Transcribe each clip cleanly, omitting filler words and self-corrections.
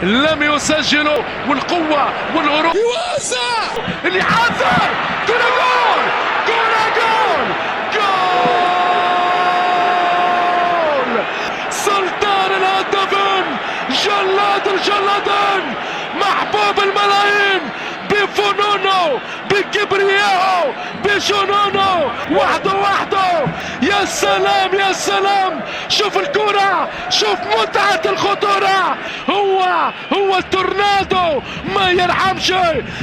لم يسجلوا، والقوة والهروب يوسع اللي يحذر. كرة جول، كرة جول، جول. سلطان الهدافين، جلاد الجلادين، محبوب الملايين بفنونه بكبريائه بجنونه، وحده يا سلام يا سلام. شوف الكرة، شوف متعة الخطورة. هو التورنادو ما يرحمش،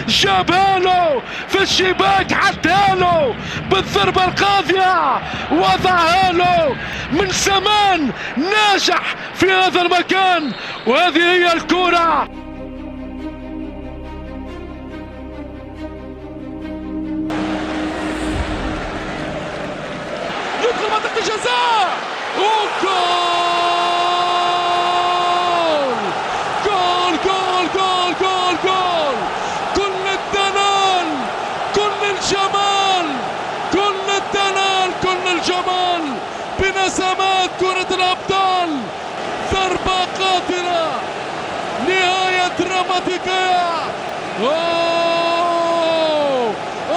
جابها له في الشباك، حطها له بالضربة القاضية، وضعها له. من زمان ناجح في هذا المكان، وهذه هي الكرة. يدخل منطقة الجزاء، وجول جول جول جول جول جول. كل الدلال، كل الجمال، كل الدلال، كل الجمال بنسمات كرة الأبطال. ضربة قاتلة، نهاية دراماتيكية.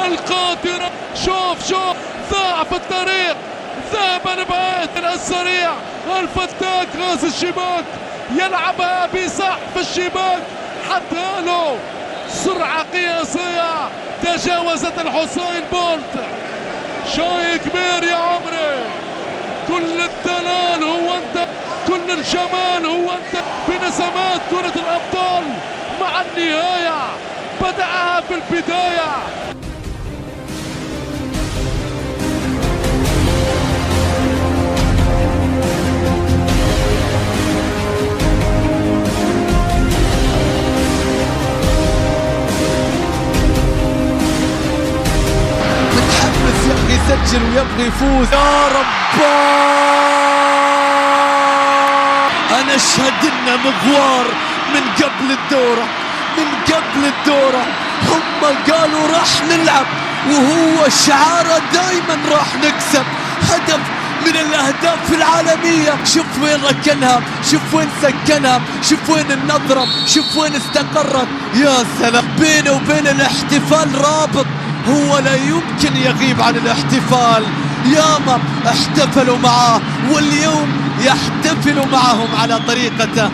القاطرة، شوف ضاع في الطريق، ذهب لبعيد السريع، الفتاك غاز الشباك، يلعبها بصح في الشباك، حتى له سرعة قياسية تجاوزت الحسين بولت. شيء كبير يا عمري. كل الدلال هو انت، كل الجمال هو انت بنسمات كرة الأبطال. مع النهاية بدأها في البداية. متحمس، يبغى يسجل ويبغى يفوز. يا رب، انا اشهد انه مغوار من قبل الدورة، من قبل الدورة هم قالوا راح نلعب، وهو شعاره دايما راح نكسب. هدف من الاهداف العالمية. شوف وين ركنها، شوف وين سكنها، شوف وين النظرة، شوف وين استقرت. يا سلام، بينه وبين الاحتفال رابط، هو لا يمكن يغيب عن الاحتفال. ياما احتفلوا معاه، واليوم يحتفلوا معهم على طريقته.